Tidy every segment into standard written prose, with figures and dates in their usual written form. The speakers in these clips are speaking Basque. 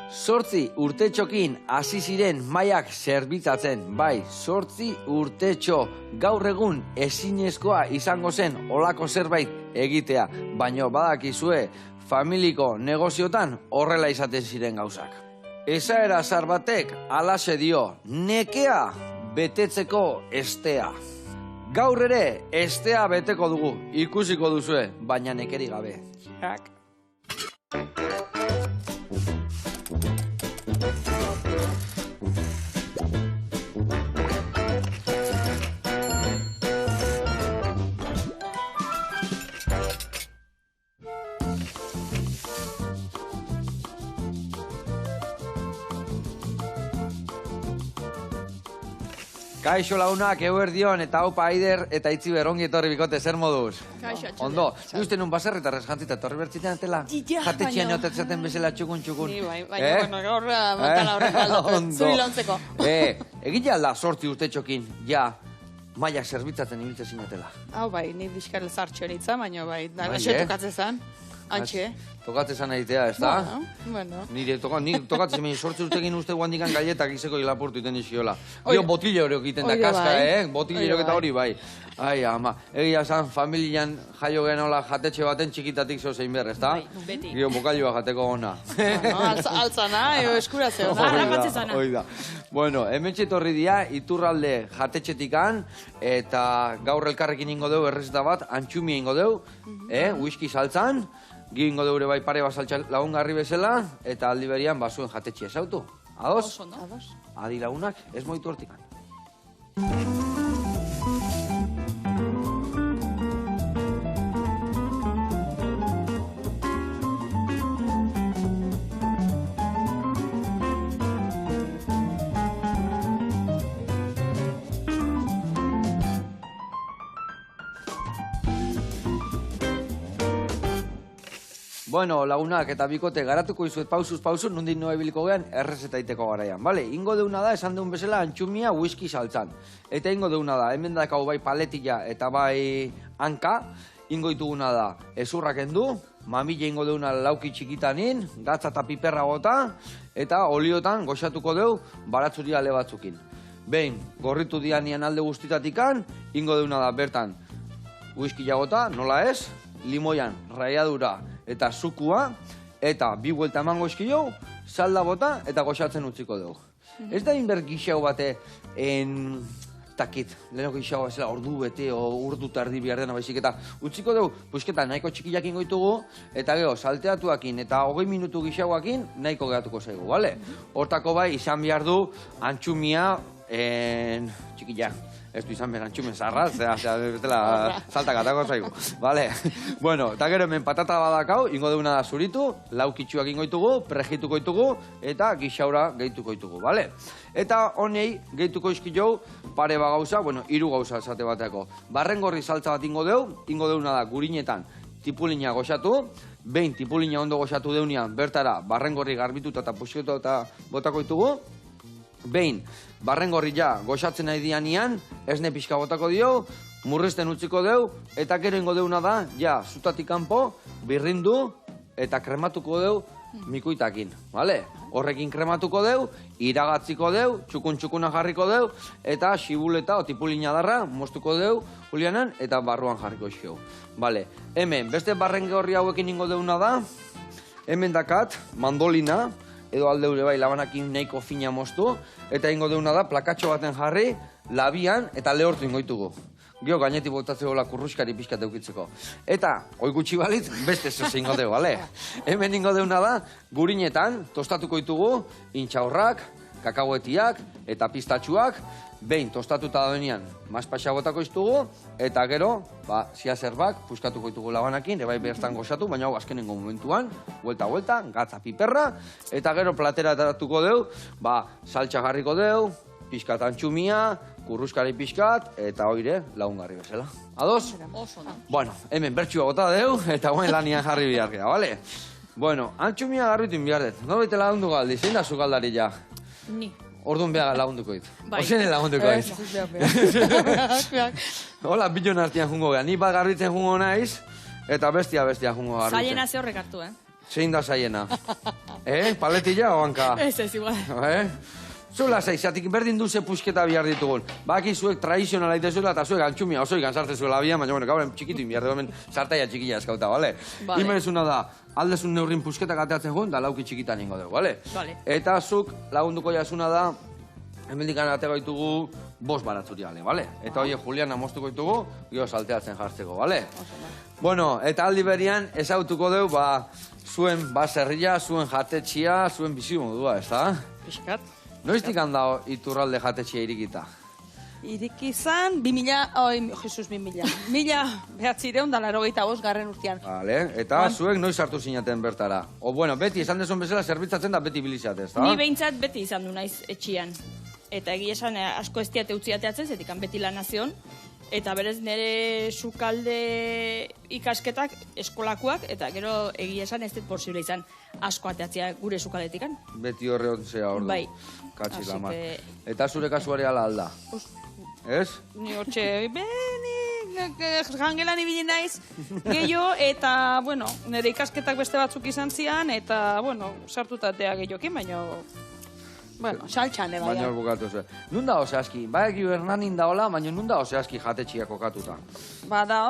8 urtetxokin hasi ziren mailak zerbitzatzen, bai, 8 urtetxo. Gaur egun ezinezkoa izango zen olako zerbait egitea, baino badakizue familiko negoziotan horrela izaten ziren gauzak. Esaera zar batek halaxe dio, nekea betetzeko estea. Gaur ere estea beteko dugu, ikusiko duzue, baina nekeri gabe. Kaixo launak, eguerdion, eta haupa Aider, eta Itziber, ongi etorri bikote, zer moduz? Kaixo, txude. Ondo, uste nun baserritarrez jantzita, etorri bertzitean tela? Jatetxean eotetzaten bezala txukun. Ni bai, baina, gaur montala horrek aldatu, zuri lontzeko. Egin alda 8 urtetxokin, ja, mailak zerbitzatzen ibiltzen zinatela. Hau bai, ni bizkarrel zartxo eritza, baina bai, xe tokatzezan, antxe. Tokatzezan egitea, ez da? Bueno. Nire tokatzen, 8 urtekin uste guandikan galletak izeko hilapurtu iten iziola. Dio botile horiok iten da kaska, botile horiok eta hori bai. Ai, ama, egia zan, familian jaio genola jatetxe baten txikitatik zozein behar, ez da? Bai, beti. Gio bokailua jateko ona. Altzana, eskurazeo. Harrapatzezana. Hoi da. Bueno, hemen txetorri dia, Iturralde jatetxetikan, eta gaur elkarrekin ingo deu, errezeta bat, antxumia ingo deu, whisky saltzan, gingo deure bai pare basaltza lagungarri bezala, eta aldi berian basuen jatetxe ezautu. Ados? Ados. Adi lagunak, ez moitu hortikan. Bueno, lagunak eta bikote garatuko izuet pausuz, nondik noa ibiliko gean, errezeta iteko garaian, bale? Ingo deuna da, esan deun bezala, antxumia whisky saltzan. Eta ingo deuna da, hemen dakau bai paletilla eta bai hanka, ingo dituguna da, ezurrak endu, mamila ingo deuna lauki txikitanin, gatza eta piperra gota, eta oliotan goxatuko deu, baratzuri ale batzukin. Behin, gorritu dianian alde guztitatikan, ingo deuna da, bertan, whisky jagota, nola ez, limoian, raiadura, eta zukua, eta bi buelta emango eskio, salda bota, eta goxatzen utziko dugu. Ez da inber gixau bate, takit, lehenoko gixau bazela ordu bete, o urdu tardi behar dena baizik, eta utziko dugu, pusketa nahiko txikiakin goitugu, eta gero, salteatuakin, eta 20 minutu gixauakin, nahiko gehatuko zaigu, bale? Hortako bai, izan behar du, antxumia, txikila. Ez du izan behar antxumen zarra, betela saltak atako zaigu. Vale. Bueno, eta gero hemen patata badakau, ingo deuna da zuritu, laukitxuak ingoitugu, prejituko itugu, eta gixaura gehituko itugu, vale? Eta honei gehituko izkilou pare bagauza, bueno, 3 gauza esate bateako. Barrengorri saltza bat ingo deuna da gurinetan tipulina goxatu, behin tipulina ondo goxatu deunean, bertara barrengorri garbituta eta puxetu eta botako itugu, behin, barrengorri ja goxatzen nahi dianian, esne pixka botako dio, murrizten utziko deu, eta gero ingo deuna da, ja, zutatik kanpo, birrindu, eta krematuko deu, mikuitakin, bale? Horrekin krematuko deu, iragatziko deu, txukun-txukuna jarriko deu, eta xibuleta o tipulina darra, moztuko deu, Julianan, eta barruan jarriko iskeu. Bale, hemen, beste barrengorri hauekin ingo deuna da, hemen dakat, mandolina, edo aldeure bai labanakin nahiko fina moztu, eta ingo deuna da, plakatxo baten jarri, labian eta lehortu ingoitugu. Gio, gainetik botatzeko la kurruskari pixkat eukitzeko. Eta, hoi gutxi balitz, beste zoze ingo deu, bale? Hemen ingo deuna da, gurinetan, tostatuko ditugu, intxaurrak, kakahuetiak eta pistatxuak, behin tostatuta da denean, mazpaxa botako iztugu, eta gero, ziazerbak, puskatuko ditugu labanakin, ebai berztan goxatu, baina hau azkenengo momentuan, vuelta, gatza piperra, eta gero platera etaratuko deu, saltxa jarriko deu, pixkat antxumia, kurruskari pixkat, eta hoire lagungarri bezala. Ados? Bueno, hemen bertxua bota deu, eta guen lanian jarri biharkea, bale? Bueno, antxumia garbitu inbiardet. Norbait lagundu galdi, zein da zu galdari ja? Ni. Orduan beha lagunduko dit. Ozen lagunduko dit. Hola, bilon artian jungo geha. Ni bat garbitzen jungo naiz, eta bestia jungo garbitzen. Zailena ze horrek hartu, Zein da zaiena? Paletilla o hanka? Ez, igual. Zula zaizatik berdin duze pusketa bihar ditugun. Baki zuek tradizionala itezuela eta zuek antxumia oso ikan sartezuela bian, baina gaur txikitu inbiar dugu hemen sartaia txikila eskauta, bale? Imenezuna da, aldezun neurrin pusketak ateatzen joan, da lauki txikitan ingo dugu, bale? Eta zuk lagunduko jasuna da, hemendikan atego ditugu 5 baratzuri, bale? Eta hori Juliana moztuko ditugu, gero salteatzen jartzeko, bale? Bueno, eta aldi berian ezautuko dugu, zuen baserria, zuen jatetxia, zuen bizi modua, ez da? Piskat. Noiztik handao Iturralde jatetxia irikita? Irikizan, 2000, mila behatzireun da 85 garren urtean. Vale, eta zuek noiz hartu zinaten bertara? O, bueno, beti esan dezun bezala zerbitzatzen da beti bilizat, ez da? Ni behintzat beti izan du naiz etxian. Eta egia esan asko ez diate utziateatzen, zetikan beti lan nazion. Eta berez nire sukalde ikasketak eskolakoak, eta gero egia esan ez dut posible izan asko ateatzea gure sukaldetikan. Beti horre ontzea hor du. Bai. Katxi lama. Eta zure kasuari ala alda? Ez? Ni hortxe, jangelan ibili naiz, gehiago, eta, bueno, nire ikasketak beste batzuk izan zian, eta, bueno, sartutatea gehiokin, baina... Bueno, saltxan eba. Baina hor bukatu ze. Nun da oseazki? Baek Hernanin daola, baina nun da oseazki jatetxia kokatuta? Ba da,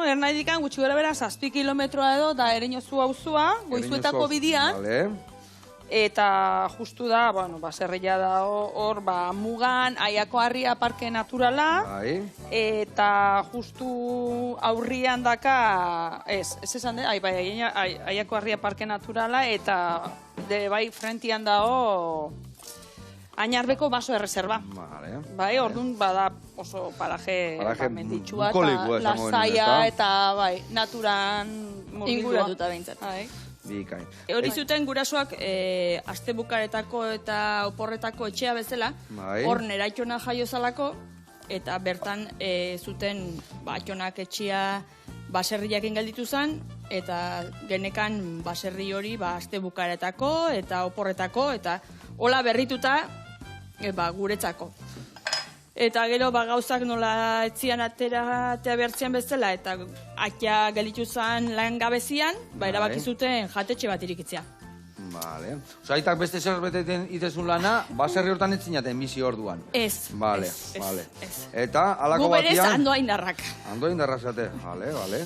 Hernaidikan gutxi gara bera 7 kilometroa edo, da Ereñozu auzua, Goizuetako bidian. Vale. Eta justu da, bueno, baserria da hor, mugan, Aiako Harria Parke Naturala. Bai. Eta justu aurrian daka, ez esan da, Aiako Harria Parke Naturala, eta bai frentian dao Añarbeko baso erreserba. Vale. Bai, orduan bada oso paraje menditsua bukolikoa eta lasaia eta bai, naturan inguratuta behintzat. Bikain. Hori zuten gurasoak astebukaretako eta oporretako etxea bezala, hor neraitxona jaio zalako, eta bertan zuten atxonak etxea baserriakin gelditu zen, eta genekan baserri hori astebukaretako eta oporretako, eta hola berrituta guretzako. Eta gero gauzak nola etzian atera bertzean bezala, eta atia gelditu zen lan gabezian, erabaki zuten jatetxe bat irikitzea. Vale. Osa, aitak beste zerbeten itezun lana, baserri hortan etzinaten bizi orduan. Ez. Vale, vale. Eta, alako batian... Gu berez, ando aindarrak. Ando aindarrak zate, vale, vale.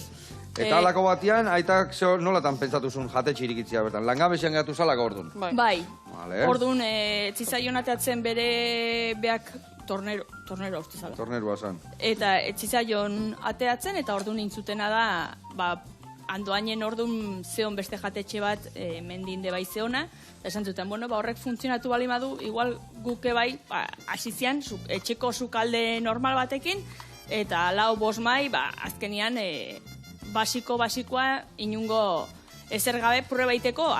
Eta alako batian, aitak nolatan pentsatu zuen jatetxe irikitzea bertan? Langabezian gatu zalako orduan? Bai. Vale. Orduan, etzizaion ateatzen bere beak tornero uste zala. Torneroa zan. Eta etzizaion ateatzen, eta orduan intzutena da, andoainen orduan zeon beste jatetxe bat mendinde bai zeona, esan zuten, bueno, horrek funtzionatu bali madu, igual guke bai, asizian, etxeko sukalde normal batekin, eta 4-5 mai, azkenian, basikoa, inungo ezer gabe prueba iteko,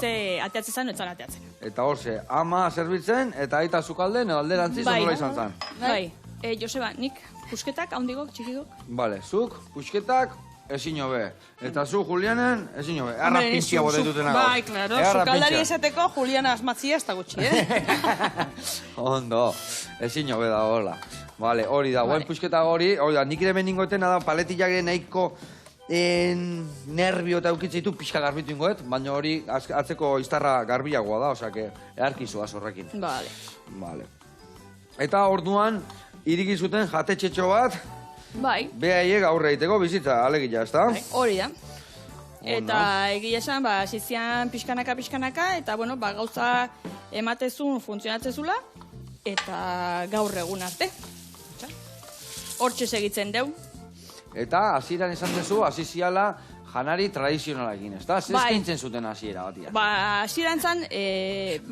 ze ateatzen zen, etzan ateatzen. Eta horze, ama zerbitzen, eta aita sukalden, edo alderantziz, nola izan zen? Bai, Joseba, nik pusketak, haundigok, txikidok? Bale, zuk, pusketak, ezin hobe. Eta zu, Julianen, ezin hobe. Erra pintxia botetuten agauz. Bai, klaro, sukaldari esateko Juliana asmatzia ez da gutxi, Ondo, ezin hobe da hola. Bale, hori da, guen pusketa hori da, nik ere meningoeten da, paletillak nahiko nervio eta eukitzeitu pixka garbitu ingoet, baina hori atzeko iztarra garbiagoa da, osake, earkizoaz horrekin. Bale. Eta orduan, irikizuten jatetxetxo bat, bai. Behaiek aurre egiteko bizitza, alegia, ez da? Hori da. Eta egia esan, zizian pixkanaka, eta bueno, gauza ematezun funtzionatzezula, eta gaur egun arte. Hortxe segitzen deu. Eta hasieran esan dezu, hasi ziala janari tradizionalakin, ez da? Zer eskaintzen zuten hasiera batia? Hasieran zan,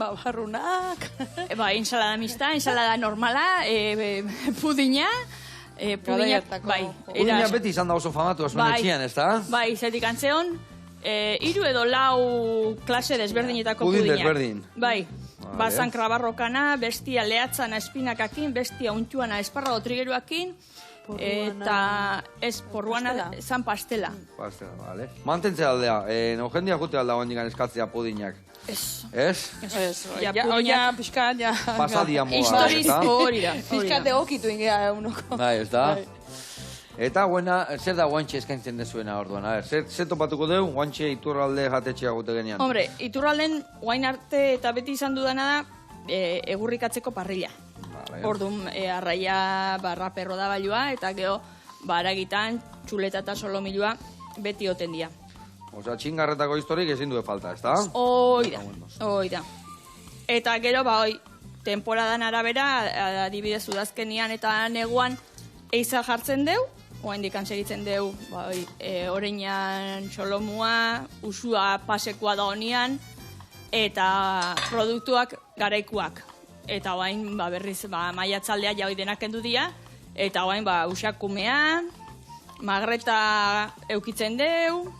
barrunak, ensalada mista, ensalada normala, pudina, pudina beti izan da oso famatu zuen etxian, ez da? Bai, zetik antzeon, 3 edo 4 klase desberdinetako pudina. Pudin desberdin. Bai. Bazan krabarrokana, bestia lehatzana espinakakin, bestia untxuana esparrago trigeruakin, eta ez porruana zan pastela. Pastela, bale. Mantentze aldea, no jendia jute alda hondikan eskatzea pudinak. Ez. Ez? Ez, oia pixkat, ja. Pasadia moda, historiz hori da. Pixkat egokitu ingea unoko. Bai, ez da? Eta guena, zer da guantxe eskaintzen dezuena orduan? A ber, zer topatuko deu, guantxe iturralde jatetxea gute genean? Hombre, iturralden guain arte eta beti izan dudana da egurrikatzeko parrilla. Vale. Orduan, arraia raperro da bailua, eta gero, aragitan, txuleta eta solomilua beti oten dira. Osa, txingarretako historik ezin due falta, ez da? Hoi da. Eta gero, temporadan arabera, adibidez udazkenian eta neguan, eiza jartzen deu, oaindikan segitzen deu, oreinan solomua, usua pasekoa da honian, eta produktuak garaikuak. Eta oain berriz maiatzaldea jau denak kendu dira, eta oain usakumea, magreta eukitzen deu,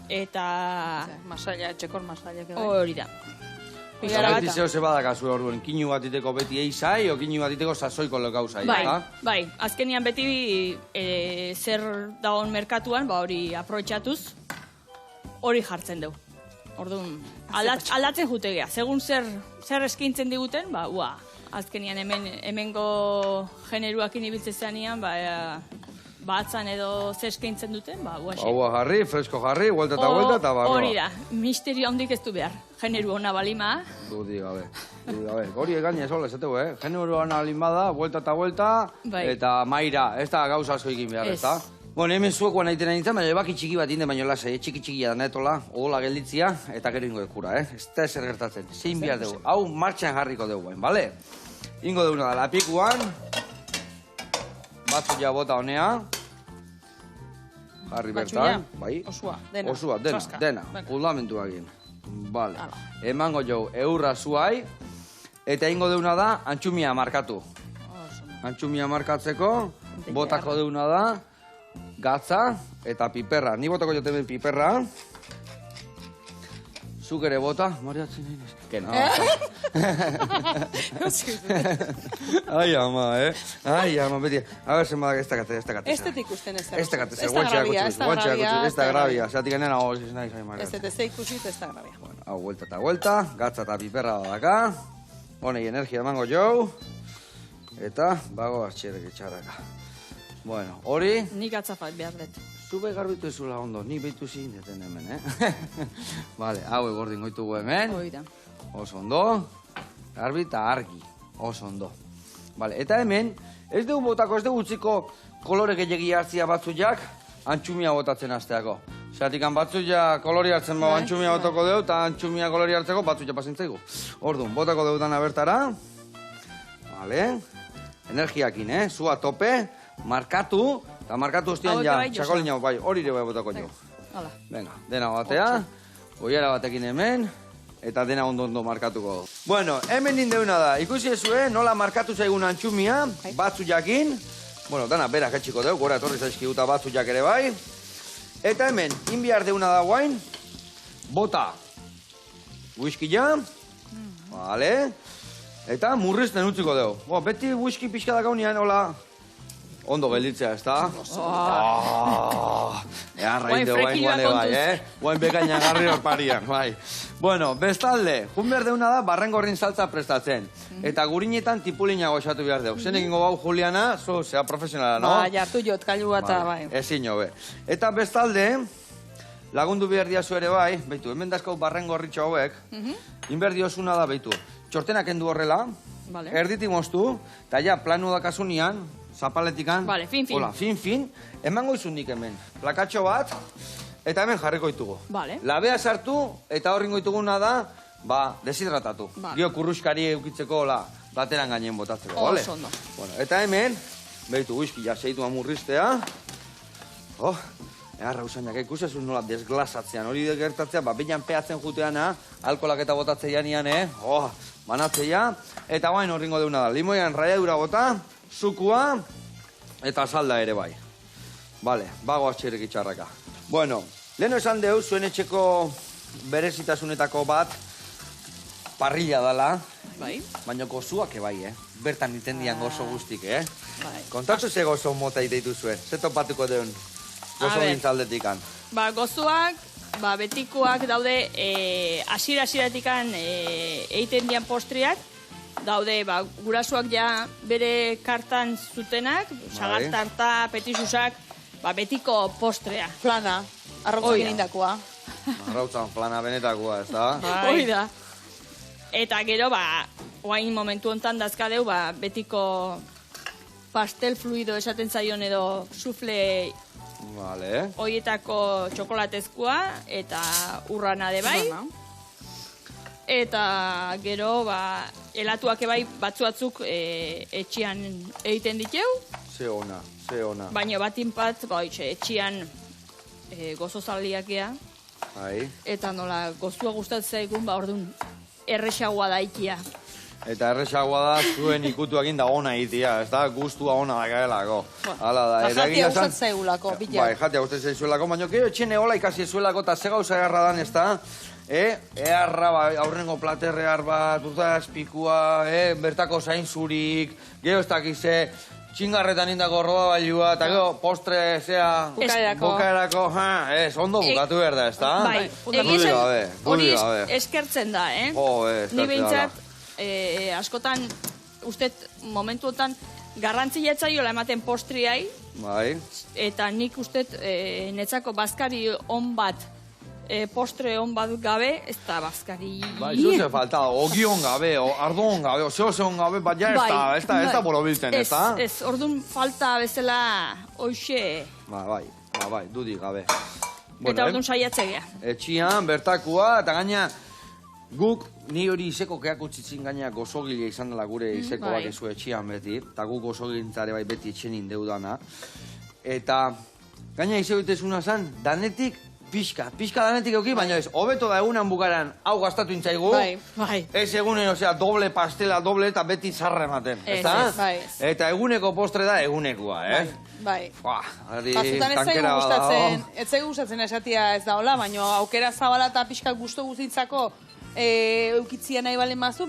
eta... Masaila, txekor masaila. Hori da. Beti zeo ze badakazu orduan, kinu bat iteko beti eizai, o kinu bat iteko sasoiko lekauzai, eta? Bai, azkenian beti zer dagoen merkatuan, hori aproitxatuz, hori jartzen dugu. Orduan, aldatzen jutegea, segun zer eskintzen diguten, azkenian hemengo generuakin ibiltzen zenean, batzan edo zer eskintzen duten, guaxe. Hau jarri, fresko jarri, vuelta eta barroa. Hori da, misterio handik ez du behar, generu hona balima. Dudi gabe. Hori egain ez hola, esateu, generu hona balima da, vuelta eta maira, ez da gauza asko egin behar, ez da? Bueno, hemen zueko nahi nintzen, baina baki txiki bat inde, baina lasai, txiki-txikia da netola, hola gelditzia, eta gero ingo ekura, ez da ezer gertatzen, zein behar dugu, hau martxan jarriko dugu, bale? Ingo duguna da, lapikuan, batzu ja bota honea, jarri bertan, bai? Osua, dena, fundamentua egin, bale. Emango jau, eurra zuai, eta ingo duguna da, antxumia markatu. Antxumia markatzeko, botako duguna da, gatza eta piperra. Ni botako jote ben piperra. Zuk ere bota. Mariatzen nahi nez. Que no. Ai, ama, Ai, ama, beti. A ver, zenbadak ez dakate. Ez dut ikusten ez da. Ez dakate, ez da grabia. Zatik enena, ez nahi zai margatzen. Ez dut ez ikusit, ez da grabia. Hau, vuelta eta vuelta. Gatza eta piperra daka. Honei energia emango jau. Eta, bago atxerek etxarraka. Bueno, hori... Nik atzafat behar dut. Zube garbitu ezula ondo, ni behitu zin deten hemen, Vale, hau egordin goitugu hemen. Oida. Oso ondo. Garbi eta argi. Oso ondo. Vale, eta hemen, ez dugu botako, ez dugu utziko kolore gehiagi hartzia batzuak, antxumia botatzen hasteako. Zeratikan batzuak kolori hartzen bau antxumia botako dugu, eta antxumia kolori hartzeko batzuak pasentzaigu. Orduan, botako dugu dana bertara. Vale. Energiakin, zua tope. Markatu, eta markatu hostian ja, txakolina, bai, hori ere bai botako jo. Venga, dena batea, goiara batekin hemen, eta dena ondo markatuko. Bueno, hemen nindeuna da, ikusi ezue, nola markatu zaigun antxumia, batzu jakin, bueno, dana berak etxiko dugu, gora etorri zaizkiguta batzu jak ere bai, eta hemen, inbiar deuna da guain, bota, whisky ja, vale, eta murrizten utziko dugu. Beti whisky pixka da gaunian, hola, ondo gelditzea, ez da? Arrainde, guain bai, guain bekaina garri hor parian, bai. Bueno, bestalde, jun behar deuna da, barrengorrin saltza prestatzen. Eta gurinetan tipulina goxatu behar deu. Zen egingo bau, Juliana, zea profesionala, no? Ba, jartu jot, kailua eta bai. Ezin jo, be. Eta bestalde, lagundu behar diazu ere bai, behitu, hemen dazkau barrengorritxo hauek, inberdiozuna da, behitu. Txortenak endu horrela, erditik moztu, eta ja, planu dakasunian, zapaletikan, hola, fin, emango izundik hemen, plakatxo bat, eta hemen jarriko ditugu. Labea sartu, eta horringo dituguna da, deshidratatu. Gio kurruskari eukitzeko, hola, bateran gainen botatzeko, bale? Eta hemen, behitu, whisky jaseitu amurriztea, eharra usainak ikusezun nola desglasatzean, hori gertatzea, beinan peatzen juteana, alkolak eta botatzeian ian, banatzeia, eta guain horringo deuna da, limoian raiadura bota, zukua eta salda ere bai. Bale, bago atxerrik itxarraka. Bueno, leheno esan deu, zuen etxeko berezitasunetako bat parrilla dala, baina gozuak ebai, bertan itendian gozo guztik, Kontatzu ze gozo mota iteitu zuen, ze topatuko deun gozo gintzaldetikan. Gozuak, betikoak daude, asira-asiratikan eiten dian postriak, daude, gurasuak ja bere kartan zutenak, sagar tarta, petisusak, betiko postrea. Plana, arrotzakin indakoa. Arrautzan plana benetakoa, ez da? Hoi da. Eta gero, oain momentu hontan dazkadeu, betiko pastel fluido esaten zaion edo sufle Vale. hoietako txokolatezkoa eta urrana de bai. Eta gero, helatuak ebai batzuatzuk etxian egiten diteu. Ze ona. Baina batin bat, etxian gozozaliak ea. Bai. Eta nola, gozua gustatzen zaigun, orduan erresagoa daikia. Eta erresagoa da zuen ikutuakin da ona itia, ez da? Gustua ona da gaelako. Hala da. Jatia gustatzen zaigulako, bila. Bai, jatia gustatzen zaizuelako, baina gero etxen egola ikasi ezuelako eta ze gauza eharra dan, ez da? Eharra, aurrengo platerrear bat, pikua, bertako zainzurik, gero ez dakize, txingarretan indako roda bailua, eta gero postre, zea, bukaerako, ondo bukatu behar da, ez da? Bai, hori eskertzen da, Ni behintzat, askotan, uste momentuotan, garrantzia ematen postriai, bai. Eta nik uste netzako bazkari on bat, postre on bat gabe, ez da bazkari... Bai, zuze falta, ogi on gabe, ardo on gabe, zehose on gabe, bat ja ez da borobiltzen, ez da? Ez, orduan falta bezala hoxe... Bai, dudik gabe. Eta orduan saiatzegea. Etxian, bertakua, eta gaina guk, ni hori izeko keak utzitzin gaina gozogile izan dela gure izeko bat ezu etxian beti, eta guk gozogintzare bai beti etxen indeudana. Eta gaina izeko itezuna zen, danetik, Pixka danetik euki, baina ez, hobeto da egunan bukaran hau gastatu intzaigu. Bai. Ez egunen, doble pastela, doble eta beti zarra ematen. Eta eguneko postre da egunekoa, Bai. Batzutan ez zaigu gustatzen esatia ez da hola, baina aukera zabala eta pixka gustu guztintzako eukitzia nahi balen mazu,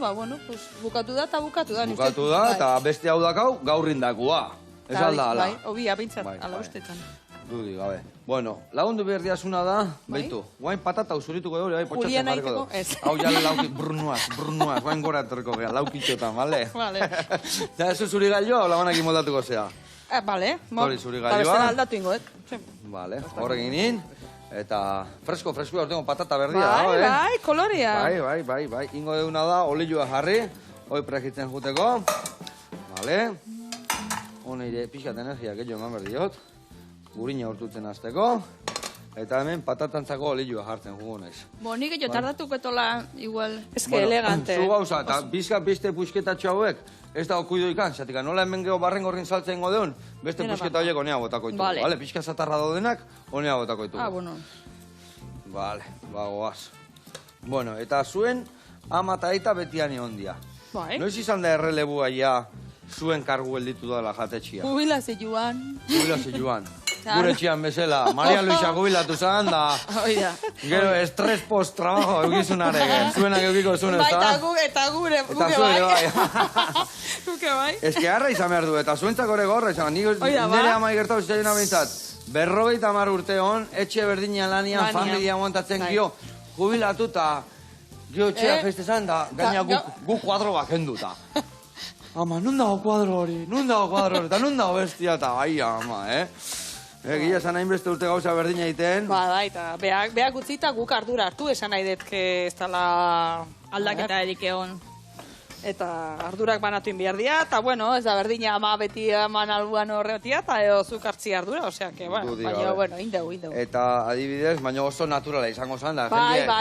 bukatu da eta bukatu da. Bukatu da eta beste hau dakau gaurrindakua. Ez alda ala. Bai, obia, bintzat, ala ustetan. Dudi, gabe. Bueno, lagundu behar diazuna da, baitu, guain patata usurituko dugu, potxatzen jarriko du. Hau jale lauki, brunuaz, guain gora etorriko geha, laukitxotan, bale? Bale. Eta ez zuri gailua, hola banak imoldatuko zea? Bale. Hori zuri gailua. Bestela aldatu ingoet. Bale, horrekin nin. Eta fresko ortengo patata berdia. Bai, kolorea. Bai. Ingo deuna da, olilua jarri, hoi pregitzen juteko. Bale. Honeire pixkat energia gehiago eman berdiot. Gurina urtutzen azteko, eta hemen patatantzako olioa jartzen jugu naiz. Nik jo tardatuko etola igual. Ez que elegante. Zu gauza, eta bizka beste puisketatxo hauek, ez da okuido ikan, zatika nola hemen geho barren gorrin saltzen godeun, beste puisketa horiek honea botako ditugu. Vale, pixka zatarra daudenak, honea botako ditugu. Bueno. Vale, goaz. Bueno, eta zuen ama eta aita betiani ondia. Bai. Noiz izan da errelebua ja zuen kargu gelditu dela jatetxia? Jubilazio joan. Gure txian bezala, Maria Luisa jubilatu zan da, gero estres post-trabajo eukizunarek, zuenak eukiko zuen, ez da? Eta gure bai. Guke bai. Ez que harra izan behar du, eta zuentzak ore gorra izan, nire amai gertatu zitzaiuna bintzat, 50 urte hon, etxe berdinean lanian, familia montatzen gio, jubilatu eta gio etxea feste zan da, gaina gu kuadro bat kenduta. Ama, nun dago kuadro hori, eta nun dago bestia, eta bai, ama, Gila esan hain beste urte gauza berdina egiten. Ba, eta beak utzita guk ardura hartu esan nahi dut, ez dala... Aldaketa erik egon. Eta ardurak banatu inbiar dira, eta bueno, ez da berdina ama beti eman albuan horretia, eta zuk hartzi ardura, osea, que, bueno, indegu. Eta adibidez, baina oso naturala izango zan da,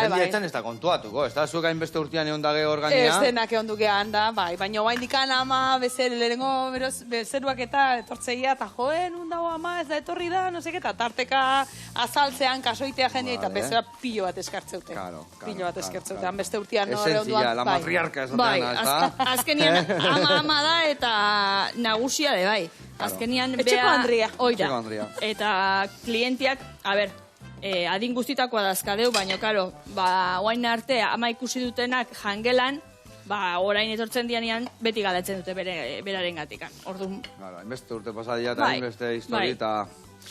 jende etzen ez da kontuatuko, ez da, zuk hain beste urtean egon dage organia. Ez denak egon dukean da, baina oain dikan ama lehenengo bezeruak eta etortzeia, eta joen, undago ama, ez da etorri da, no seke, eta tarteka azaltzean kasoitea jendea, eta bezera pilo bat eskartzeute. Pilo bat eskartzeute, beste urtean esentzia, la matriarka esaten azkenian ama da eta nagusia de bai. Azkenian etxeko Andria. Oira. Eta klientiak, adin guztitakoa dazkadeu, baina, karo, oain arte ama ikusi dutenak jangelan, orain etortzen dianean beti galetzen dute beraren gatikan. Orduan... Hainbeste urte pasadia eta hainbeste histori eta...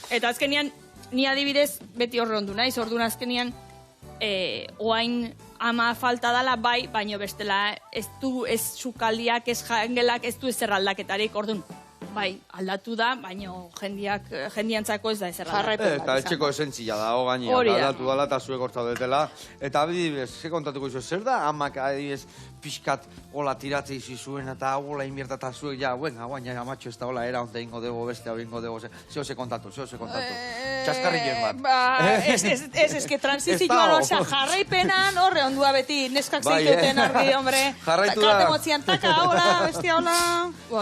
Eta azkenian, ni adibidez beti horre ondu naiz, orduan azkenian oain ama falta dala bai, baino bestela ez sukaldiak, ez jangelak, ez du ezer aldaketarik, orduan bai, aldatu da, baina jendiantzako ez da ezer Jarraipen Eta etxeko esentzia da, gainera, Hori da. aldatu dela eta zuek hortza detela. Eta adibidez, ze kontatuko izu, zer da amak adibidez pixkat hola tiratze izi zuen eta hola inbierta eta zuek ja, guaina amatxo ez da hola era onde ingo dego beste, hau ingo dego, zeo ze kontatu. Txaskarrillen bat. Ez que transizioan, osea, jarraipenan horre ondua beti, neskak zeituten argi, hombre. Jarraitu da. Kate motzian, taka, hola, bestia, hola.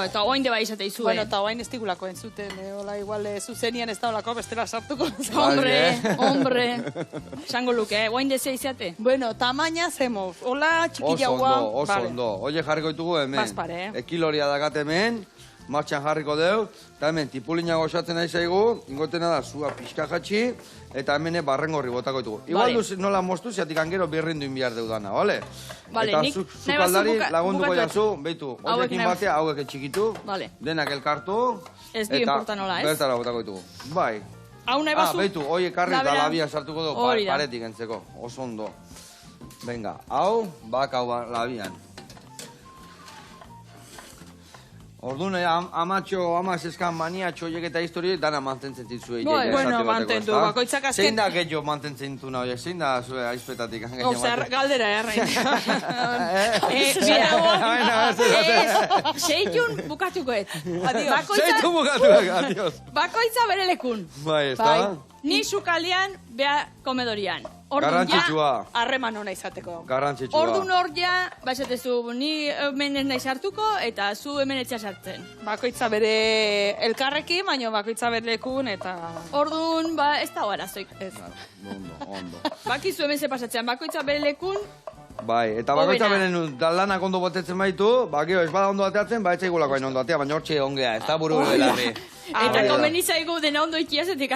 Eta oain deba izate izue. Bueno, eta oain ez digulako entzuten, hola, igual zuzenian ez da holako, bestela sartuko. Hombre, esango luke, oain dezea izate. Bueno, tamaina zemoz, hola, txikillagoa. Oso ondo. Oie jarriko ditugu hemen. Bazpare, Ekiloria dakat hemen, martxan jarriko deu, eta hemen tipulina gozatzen nahi zaigu, ingotena da zua pixka jatxi, eta hemen barrengorri botako ditugu. Igual duz nola moztu, ziatik angero birrindu inbiar deudana, bale? Vale, eta zuk aldari lagunduko jazu, behitu, horrekin batea, hauek txikitu, denak elkartu, ez bi importa nola, ez? Bertara botako ditugu. Bai. Hau nahi bazu? Behitu, hoi ekarri eta labia sartuko du, paretik entzeko, oso ondo. Venga, hau, bakau labian. Orduan, amaz eskan mania txoiek eta historiek dana mantentzen zitzuei. Bueno, mantendu, bakoitzak azken... Zein da gehiago mantentzen zintuna, oie? Zein da zue aizpetatik? Zer, galdera, errain. Seitun bukatukoet. Seitun bukatukoet, adios. Bakoitza bere lekun. Bai, ez da? Ni sukaldean, bea komedorian. Garrantzitsua. Harreman hona izateko. Garrantzitsua. Ordun hor ja, baixatezu, ni hemen ez nahi sartuko, eta zu hemen etxea sartzen. Bakoitza bere elkarrekin, baina bakoitza bere lekun, eta... Ordun, ez da arazoik. Ondo. Bakizu hemen ze pasatzen, bakoitza bere lekun, bai, eta bakoitza beren lanak ondo botetzen baitu, bakio, ez bada ondo ateatzen, ba etxaigulako hain ondo atea, baina hortxe ongea, ez da buru belarri. Eta komenitzaigu dena ondo ikiazetik,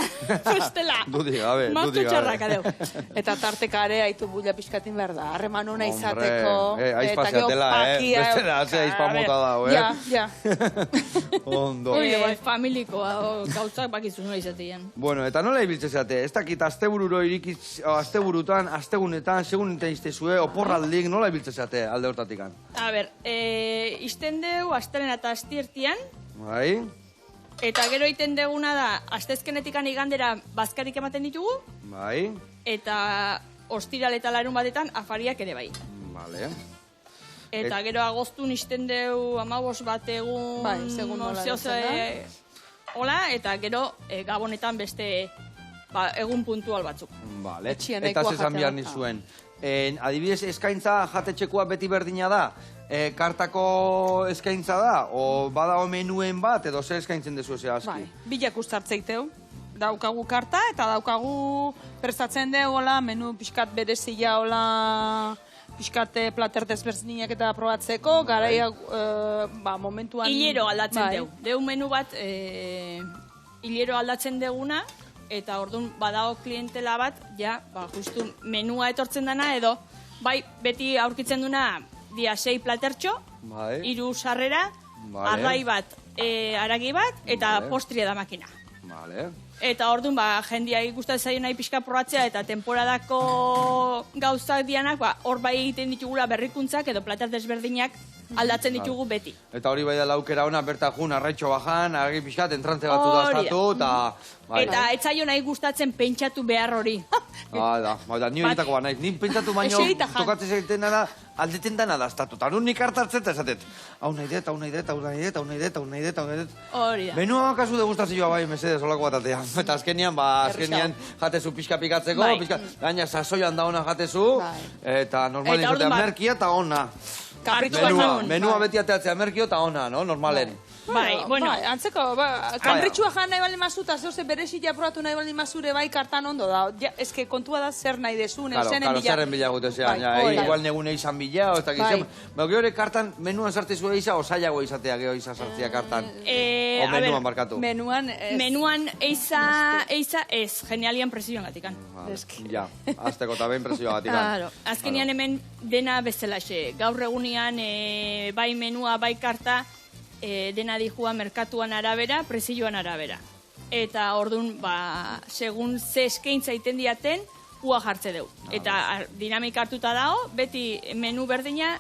bestela. Dudik gabe. Maztu txarrak adeu. Eta tartekare haitu bulla pixkatin behar da, harreman hona izateko. Aizpazeatela, bestela, atzea aizpamota dago, Ja. Ondo. Familikoa, gautzak bakizu nola izatean. Bueno, eta nola ibiltze zate, ez dakit astebururo irikiz, asteburutan, astegunetan, segunetan iztezue, oporraldik, nola ibiltze zate alde hortatikan? A ber, izten deu, astelen eta astiertian. Bai. Eta gero egiten deguna da, astezkenetikan igandera bazkarik ematen ditugu. Bai. Eta ostiral eta larun batetan afariak ere bai. Vale. Eta gero agostun izten deu 15 bat egun... Bai, segun nola erotzen hola, eta gero gabonetan beste egun puntual batzuk. Vale. Eta zezan behar nizuen. Adibidez, eskaintza jatetxekoa beti berdina da? Kartako eskaintza da? O bada menuen bat, edo zer eskaintzen dezu eze aski? Bai, bilak ustartzeiteu. Daukagu karta eta daukagu prestatzen dugu, menu pixkat berezia, pixkat plater desberdinak eta probatzeko, garaia momentuan... Hilero aldatzen dugu. Deu menu bat, hilero aldatzen deguna, eta orduan badago klientela bat, ja, justu menua etortzen dana, edo, bai, beti aurkitzen duna, dia 6 platertxo, 3 sarrera, arrai bat, aragi bat, eta postria da makina. Eta orduan, jendia ikusten zaio nahi pixka probatzea, eta temporadako gauzak dianak, hor bai egiten ditugula berrikuntzak, edo plater desberdinak aldatzen ditugu beti. Eta hori bai da laukera hona, berta jun, arraitxo bajan, argi pixkat, entrantze batzu daztatu, eta... Eta etzaio nahi gustatzen pentsatu behar hori. Da, ni horietako ba nahiz. Ni pentsatu baino, tokatzen zaiten dara, aldeten dana daztatu. Eta nun nik hartartzen eta esatet. Hau nahi det, hau nahi det, hau nahi det, hau nahi det, hau nahi det, hau nahi det. Hori da. Benua kasu degustazioa bai, mesedez, olako bat atean. Eta azkenian, jatezu pixka pikatzeko, gaina sasoian da ona jatezu, eta normalen izatea merkia eta ona. Menua beti ateatzea merkio eta ona, no? Normalen. Bai, bueno, antzeko, kanritxua jan nahi baldin mazu, eta zeuze berezia probatu nahi baldin mazure bai kartan ondo da. Ez que kontua da zer nahi dezun, zenen bila. Zerren bila gutezean, igual negune izan bila, ez dakit zen. Gehore kartan, menuan sartezua iza, o zailago izatea geho iza sartzea kartan. O menuan barkatu. Menuan eiza ez, genialian presioan gatikan. Ja, azteko eta behin presioa gatikan. Azkenian hemen dena bezalaxe. Gaur egunian, bai menua, bai karta, dena dihua merkatuan arabera, presioan arabera. Eta orduan, segun ze eskaintza iten diaten, ua jartze deu. Eta dinamika hartuta dago, beti menu berdina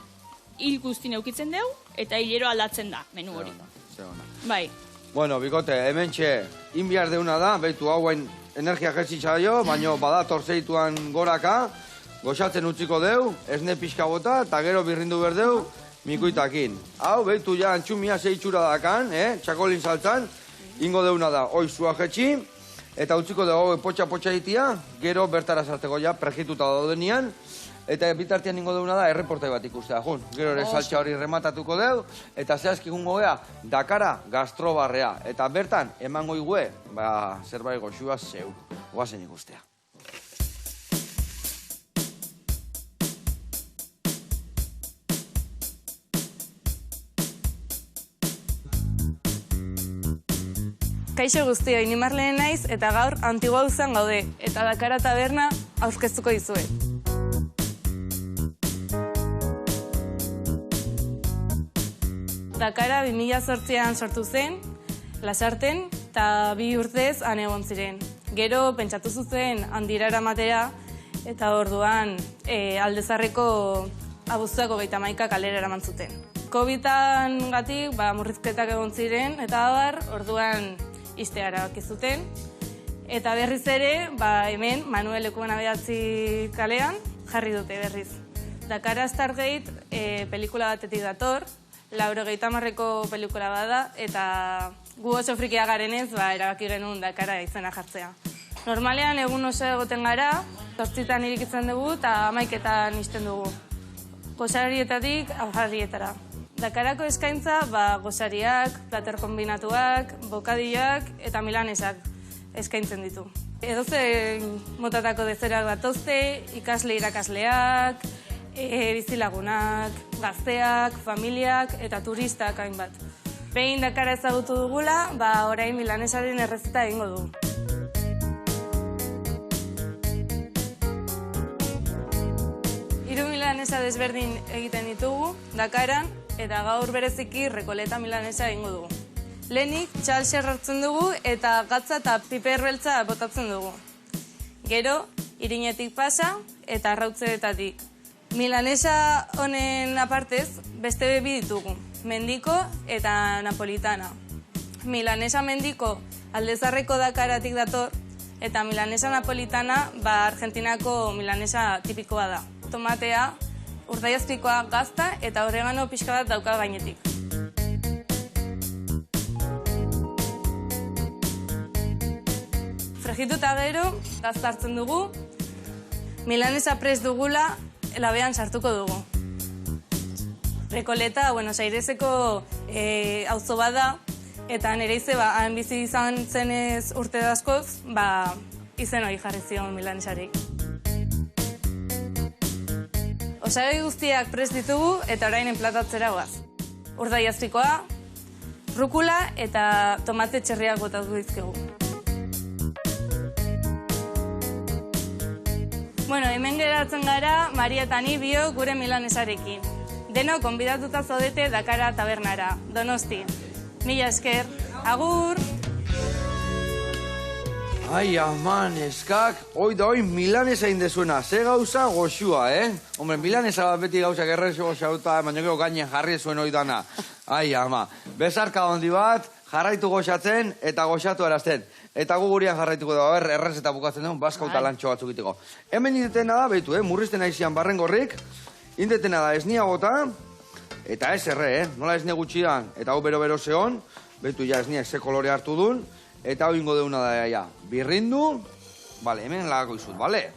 hil guztin eukitzen deu, eta hilero aldatzen da menu hori. Bai. Bueno, bikote, hemen txe, inbiar deuna da, behitu hauen energia jertzitza jo, baina badator zeituan goraka, goxatzen utziko deu, esne pixka bota, eta gero birrindu berdeu, mikuitakin. Hau, behitu ja antxumia zeitxura dakan, txakolin saltzan, ingo deuna da, oizua jetxi, eta utziko dugu potxa-potxa ditia, gero bertara sarteko ja, prejituta daudenian, eta bitartian ingo deuna da, erreportai bat ikustea, jun. Gero ere saltxa hori rematatuko deu, eta zehazki gungo gea, Dakara gastrobarrea. Eta bertan, emango igue, zerbait goxua zeu. Oazen ikustea. Kaixo guztioi, ni Marlene naiz eta gaur Antigua auzan gaude eta Dakara taberna aurkeztuko dizuet. Dakara 2008an sortu zen, Lasarten, eta 2 urtez han egon ziren. Gero pentsatu zuten handira eramatera eta orduan Aldezarreko abuztuako 31 kalera eraman zuten. Covidan gatik murrizketak egon ziren eta abar, orduan iztea erabaki zuten. Eta berriz ere, hemen Manuel Lekuona 9 kalean jarri dute berriz. Dakara Stargate pelikula batetik dator, 80ko pelikula bada, eta gu oso frikia garenez, erabaki genuen Dakara izena jartzea. Normalean egun oso egoten gara, 8 irikitzen dugu eta 11etan ixten dugu. Gosarietatik aurrarietara. Dakarako eskaintza, gosariak, plater kombinatuak, bokadilloak eta milanesak eskaintzen ditu. Edozein motatako dezerak datozte, ikasle irakasleak, bizilagunak, gazteak, familiak eta turistak hainbat. Behin Dakara ezagutu dugula, orain milanesaren errezeta egingo du. Hiru milanesa desberdin egiten ditugu Dakaran, eta gaur bereziki Rekoleta milanesa egingo dugu. Lehenik txalxer hartzen dugu eta gatza eta piper beltza botatzen dugu. Gero, irinetik pasa eta arrautzeetatik. Milanesa honen apartez, beste bebi ditugu, mendiko eta napolitana. Milanesa mendiko Aldezarreko Dakaratik dator, eta milanesa napolitana Argentinako milanesa tipikoa da. Tomatea, urdaiazpikoa gazta eta oregano pixka bat dauka gainetik. Frigituta gero, gazta hartzen dugu, milanesa prest dugula, labean sartuko dugu. Rekoleta, Buenos Aireseko auzo bada, eta nire ize, han bizi izan zenez urte askoz, izen hori jarri zion milanesari. Osagai guztiak prest ditugu eta orain enplatatzera goaz. Urdaiazpikoa, rukula eta tomate txerriak botatu dizkegu. Bueno, hemen geratzen gara, Maria eta ni biok gure milanesarekin. Deno, konbidatuta zaudete Dakara tabernara, Donosti. Mila esker, agur! Ai, aman, eskak, hoi da hoi milanesa indezuena, ze gauza goxua, Hombre, milanesa bat beti gauzak errezo goxauta, baina gero gainen jarri zuen hoi dana. Ai, ama, bezarka handi bat, jarraitu goxatzen eta goxatu erazten. Eta gu gurian jarraituko dago, errez eta bukatzen dugu, bazkauta lantxo batzuk iteko. Hemen indetena da, behitu, murrizten aizian barrengorrik, indetena da esnia bota, eta ez erre, nola esne gutxian, eta hau bero-bero zehon, behitu ja esniak ze kolore hartu duen, eta hau ingo deuna da, ja, birrindu, bale, hemen lagako izut, bale?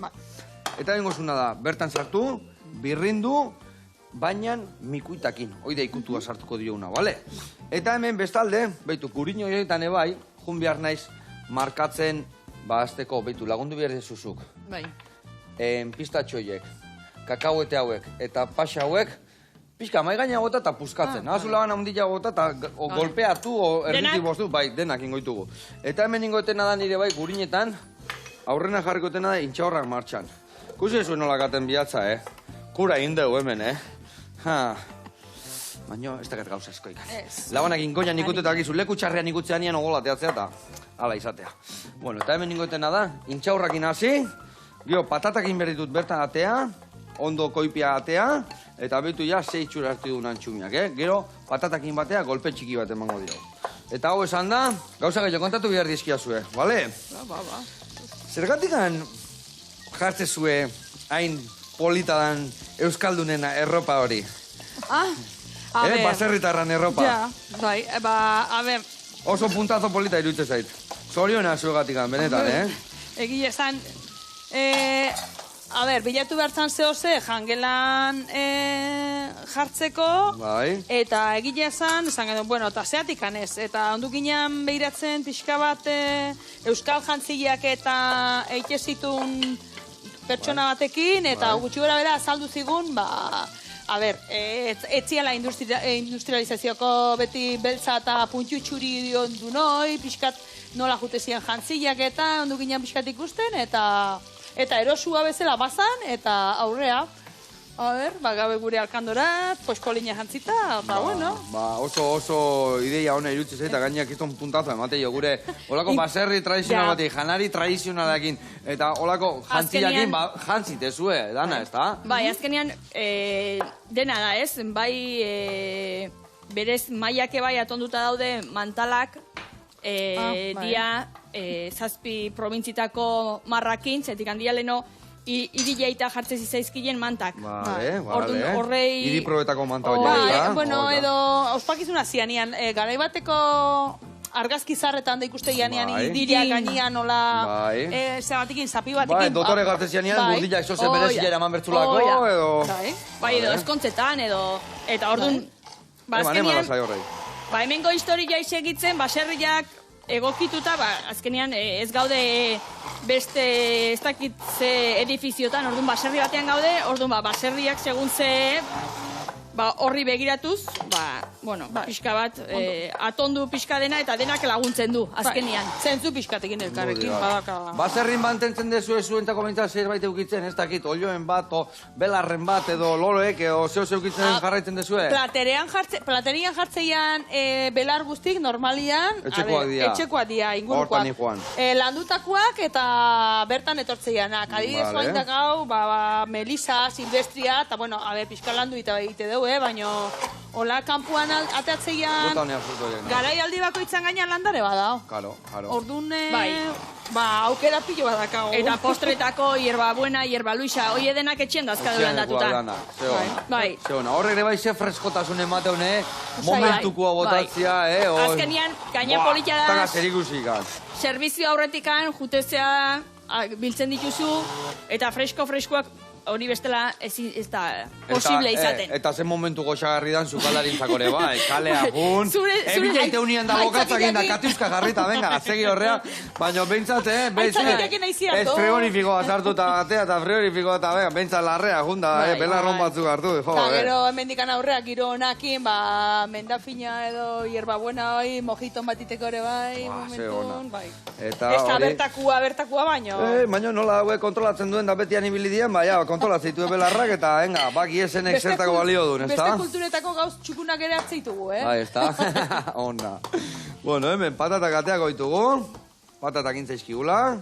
Eta ingo zuna da, bertan sartu, birrindu, baina mikuitakin, hoi da ikutua sartuko diouna, bale? Eta hemen bestalde, behitu, kuriño joetan ebai, jun behar naiz, markatzen, azteko, behitu, lagundu behar dezuzuk. Bai. Pistatxoiek, kakahuete hauek, eta pasa hauek, pixka, maigaina gota eta puskatzen. Azula gana hundila gota eta golpeatu, o erriti boztu, bai, denak ingoitugu. Eta hemen ingoetena da nire bai, gurinetan, aurrena jarrikotena da, intxaurrak martxan. Kusi zuen nolakaten bihatza, Kura indeu hemen, Baina, ez dakat gauza esko ikan. Labanak ingoian ikutetak izu, leku txarrean ikutzean ian ogola teatzea eta ala izatea. Bueno, eta hemen ingoetena da, intxaurrakin hasi, gero patatakin berritut bertan atea, ondo koipia atea, eta betu ja 6 txura hartu duen antxumiak, Gero patatakin batea golpe txiki bat emango dira. Eta hau esan da, gauza gehiago kontatu behar dizkiazue, bale? Ba. Zergatikan jartzezue hain polita dan Euskaldunen erropa hori? A ber. Baserritarran erropa. Ja, bai, a ber. Oso puntazo polita iruditzen zait. Zoriona zuegatikan, benetan, Egia esan, a ber, bilatu behartzan zehose, jangelan jartzeko, Bai. eta egia esan edo, bueno, eta zeatik anez, eta ondukinean behiratzen pixka bat Euskal Jantzileak eta eitezitun pertsona batekin, eta gutxi gora bera azaldu zigun, a ber, etziala industrializazioko beti beltza eta puntxu txuri du noi, pixkat nola jutezian jantzileak eta ondukinean pixkat ikusten, eta erosua bezala bazan, eta aurrea. A ber, gabe gure alkandorat, polina jantzita, bueno. Oso ideia hona irutze zait, eta gainak izton puntazo emate jo, gure olako baserri tradizional batekin, janari tradizionalakin, eta olako jantzilakin jantzitezue, dana, ez da? Bai, azkenean, dena da, ez? Bai, berez mailake bai atonduta daude mantalak, dia zazpi probintzitako marrakin, zetik handia leno, irileita jartze zizaizkien mantak. Vale. Horrei... Iriproetako manta hori. Bai, bueno, edo, ospakizuna zianian, garai bateko argazki zarretan da ikuste janean idiria gainean, nola, zebatikin zapi batekin. Bai, dotore gartze zianian, burdilak zoze berezia eraman bertzulako, edo... Bai, edo eskontzetan, edo... Eta orduan, azkenean... Hemengo historia isegitzen, baserriak egokituta, azkenean ez gaude beste ez dakit ze edifiziotan, orduan baserri batean gaude, orduan baserriak segun ze horri begiratuz, bueno, pixka bat, atondu pixka dena eta denak laguntzen du, azkenean. Zentzu pixkatekin elkarrekin, badaka. Baserrin mantentzen dezu zuentako bintzat zerbait eukitzen, ez dakit, olioen bat, o belarren bat, edo loloek, edo zeo eukitzen jarraitzen dezue? Platerian jartzeian belar guztik normalian, etxekoak dira, ingurukoak. Landutakoak eta bertan etortzeianak. Adibidez joan dakau, melisa, silvestria, eta bueno, pixka landu eta egite dugu, baina hola kanpuan ateatzeian garai aldi bakoitzan gainean landare badao. Karo. Orduan, aukera pilo badakau. Eta postretako hierbabuena, hierbaluisa, hoi edenak etxien dazkadu landatuta. Bai. Horre ere bai ze freskotasun emateune, momentukoa botatzia, azkenian, gaina politia da. Taka zerikusikan. Servizio aurretikan, jutezea, biltzen dituzu, eta freskoak hori bestela ez da posible izaten. Eta zen momentu goxagarri dan zukalarintzak ore, bai, kalea jun. Ebiteite unien da bokatzak inda katiuska jarrita, venga, segi horrea. Baina bentsat, ez frigorifiko bat hartu eta gatea, eta frigorifiko eta bentsat larrea junda, belarron batzuk hartu. Eta gero, mendikan aurreak, giro honakin, mendafina edo hierbabuena hoi, mojiton batiteko ere bai, momentun, bai. Ez bertakua baino. Baina nola hauek kontrolatzen duen da betian ibilidian, bai, kontrolatzen dituen belarrak eta, baki esenek zertako balio duen, ez da? Beste kulturetako gauz txukunak ere atzeitugu, Bai, ez da? Onda. Bueno, hemen patatak ateako ditugu, patatak intzaizkigula,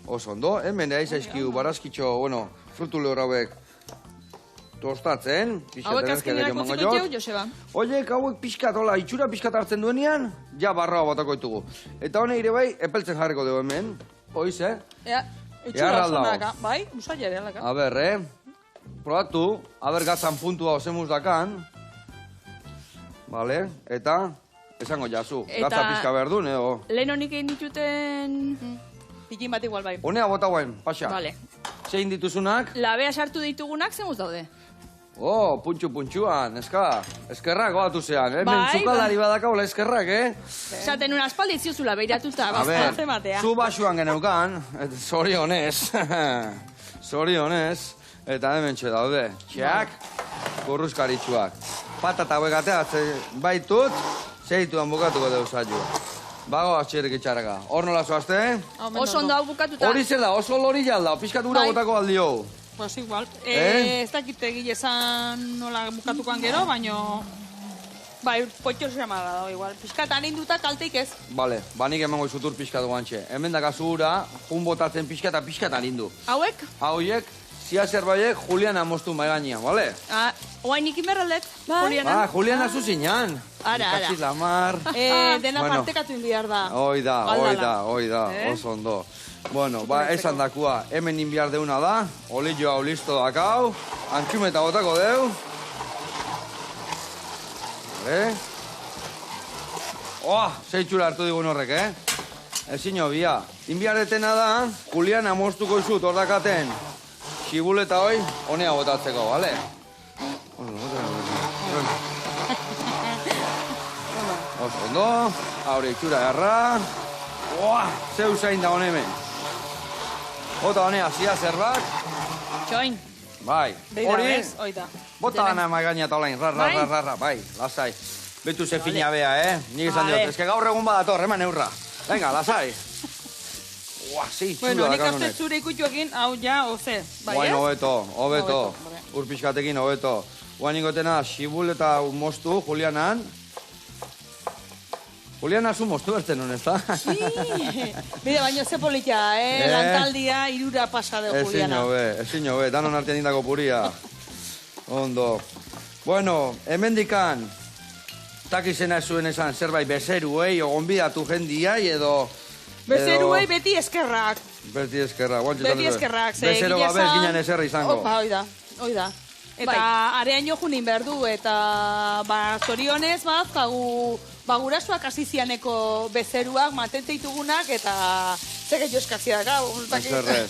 oso ondo, hemen ea izaizkigu barazkitxo, bueno, frutu lehor hauek tostatzen. Hauek azkenerak utziko jau, Joseba? Oiek, hauek pixkat, hola, itxura pixkat hartzen duenean, ja barroa batako ditugu. Eta hone ire bai, epeltzen jarriko dugu hemen, oiz, Itxura oso naka, bai, usai ere alaka. A ber, probatu, a ber gatzan puntua osemuz dakan. Vale, eta, esango jazu, gatza pizka behar duen, lehen honik egin dituten... Pikin bat igual bai. Honea bota guen, pasa. Vale. Zein dituzunak? Labea sartu ditugunak, zemuz daude? Puntxuan, eskerrak batu zean, hemen zukalari badaka hola eskerrak, Zaten una aspaldi ziozula beiratuta, bastante matea. Zu basuan geneukan, zorionez, eta hemen txe daude, txeak, kurruzkaritxuak. Patata huegatea, baitut, zeituan bukatuko deuzatu. Bago atxerik itxaraka. Hor nola zoazte? Oso ondo hau bukatuta. Hori zer da, oso lori jalda, pixkat gura botako aldio. Pues igual. Ez dakite gilezan nola bukatukoan gero, baino... Bai, potxo zemara da, igual. Piskat aninduta kalteik ez. Bale, banik emango izutur piskat guantxe. Hemen dakazu gura, jun botatzen piskat eta piskat anindu. Hauek? Hauek, zia zerbaiek Juliana moztu maiganean, bale? Oain ikin berraldet, Juliana. Juliana zuzinan. Ara. Katxit lamar. Dena partekatu inbiar da. Hoi da, oso ondo. Bueno, esan dakua, hemen inbiar deuna da, olilloa listo dakau, antxumeta botako deu. Zeitxura hartu digun horrek, Ezin hobia. Inbiarretena da, Juliana moztuko izut ordakaten xibuleta hoi, honea botatzeko, bale? Oso ondo, haure itxura erra. Zeu zain da honemen. Bota honea, zia zerbak. Txoin. Bai, hori, Oida. bota gana magaina eta olain, ra, bai, lasai. Betu ze fina bea, nik esan diot, eske gaur egun badator, eman eurra. Venga, lasai. Zi, Bueno, txula nik dakan azte honek. zure ikutuekin, hau ja, oze. Bai, Guain hobeto. Hobeto, Urpixkatekin hobeto. Guain ingotena, xibul eta moztu, Julianan. Juliana zu moztu berten hon, ez da? Bide, baino ze politia, lantaldia, irura pasa de Juliana. Ezin hobe, danon artean indako puria. Ondo. Bueno, hemendikan, takizena zuen esan zerbait bezeruei, o gonbidatu jendiai, edo... Bezeruei beti eskerrak. Beti eskerrak. Beti eskerrak, ze Bezero gabez ginen eserra izango. Opa, oida. Eta areaino junin behar du, eta zorionez bazkagu gurasuak asizianeko bezeruak mantenteitugunak, eta zeke joskazia da, gau. Eserrez.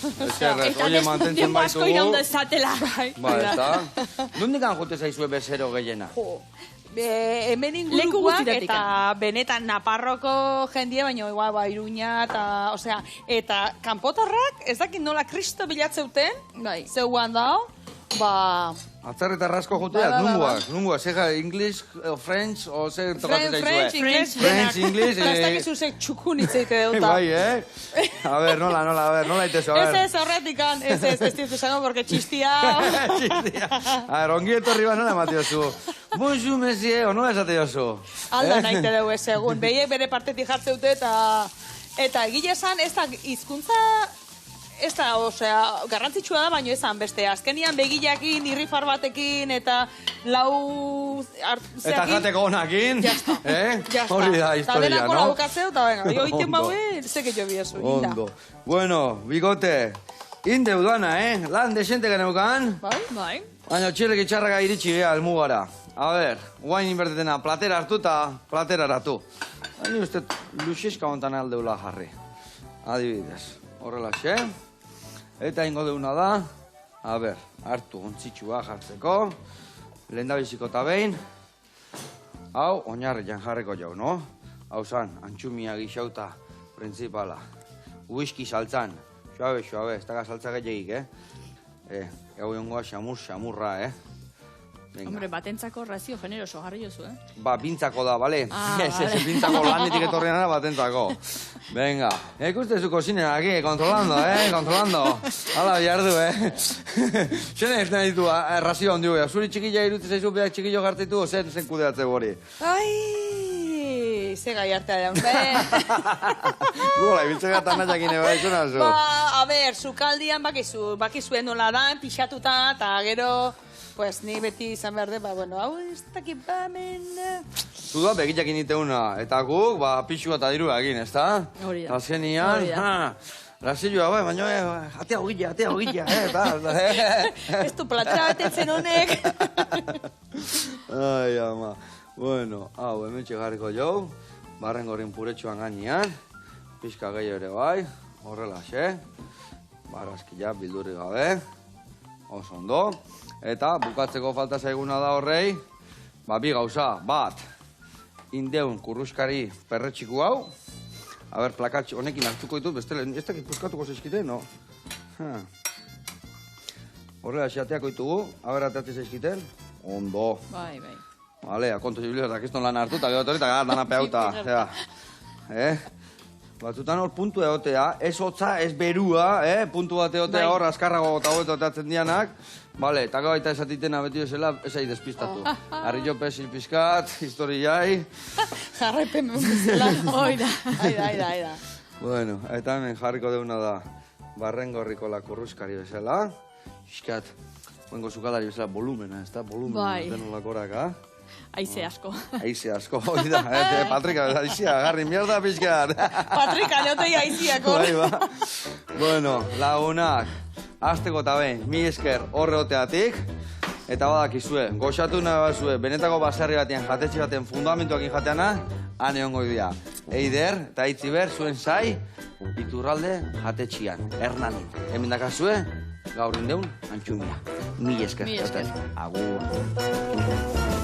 Eta deskundienko asko iraunda ezatela. Ba, eta? Nundikan jute zaizue bezero gehiena? Hemen ingurukoak eta benetan Naparroko jendie, baina igual Iruña eta kanpotarrak ez dakit nola Kristo bilatzeuten, zeuan dao, Atzerritarrasko juteak, nunguak, zega English, French, o ze tokatzen zaizue? French, English, ez dakizu ze txukun itzeite dut. Bai, A ver, nola itezo, a ver. Ez horretikan, ez dizu zango, porque txistia. A ver, ongi etorri ba nola ematiozu. Bonjour, monsieur, o nola esate jozu? Alda naite dugu ez egun, behiek bere partetik jartzeute eta egile esan ez da hizkuntza... Ez da, garrantzitsua da, baino ezan beste. Azkenian begilakin, irrifar batekin, eta lau... Eta jateko honakin, hori da historia, no? Eta denako laukatzeu, eta venga, jo iten baue, zeke jo biezu. Ondo. Bueno, bigote, indeuduana, lan desente geneukan. Bai. Baina txirrek itxarraka iritsi geha almugara. A ber, guain inbertetena, platera hartu eta platera hartu. Ni uste luxiska hontan aldeula jarri. Adibidez, horrelaxe. Eta ingo deuna da, a ber, hartu ontzitsua jartzeko, lehendabiziko eta behin, hau, oinarrian jarreko jau, no? Hau zan, antxumia gixauta, principala, whisky saltzan, suabe, ez daga saltza gehiagik, Gau jongoa xamurra, Hombre, batentzako razio generoso jarri jozu, Ba, bintzako da, bale? Ez, bintzako lanetik etorrian da, batentzako. Venga, ikustezu kozinen aquí, kontrolando, kontrolando. Hala, bihardu, Zene ez nahi ditu, razio ondiu, zuri txikilla irutu zaizu, behar txikillo gartitu, zen kudeatze bori. Ai, ze gai artea daun, Gola, ibiltzen gata nahiakin eba, izuna zu. Ba, a ber, zukaldian bakizuen nola da, pixatuta, eta gero... Pues ni beti izan behar de, bueno, hau ez dakit bamen... Zu da, begiakin iteuna, eta guk, pixua eta dirua egin, ez da? Hori da. Azkenian, Brasilioa, baina, atea hogilla, Ez du platera betetzen honek. Ai, ama. Bueno, hau, hemen txegarriko jau, barrengorin puretxuan gainean, pixka gehi ere bai, horrelaxe, barazkila bildurri gabe, oso ondo. Eta bukatzeko falta zaiguna da horrei, bi gauza, bat, indeun kurruskari perretxiku hau, a ber, plakatxo, honekin hartuko ditut, bestele, ez dakit puskatuko zaizkite, no? Horrela, xateako ditugu, a ber, ateatze zaizkiten, ondo. Bai. Vale, akonto zibiliotak, ez non lan hartu, eta gero torita gara, dana peauta, Batzutan hor puntu egotea, ez hotza, ez berua, puntu bat egotea hor, azkarrago eta hobeto ateatzen dianak. Bale, eta gaita esatitena beti bezala, ez ari despistatu. Arrillo pesil pizkat, historiai. Jarraipen bezala. Oida. Aida. Bueno, eta hemen jarriko deuna da, barrengorriko lakurruskari bezala, pixkat, bengo sukaldari bezala volumena, ez da? Volumen, Bai. denolakoraka. Aize asko. Aize asko, hori da, Patrika, aizia, agarri mierda pixkat. Patrika, neotei aiziak hor. Bai, ba. Bueno, lagunak, azteko eta behin, mi esker horre oteatik, eta badakizue, goxatu nahi bazue, benetako baserri batean, jatetxe batean, fundamentuakin jateana, han egongo dira. Eider eta Itziber, zuen zai, Iturralde jatetxian, Hernanin. Hemen dakazue, gaur indeun, antxumia. Mi esker. Mi esker. Agur.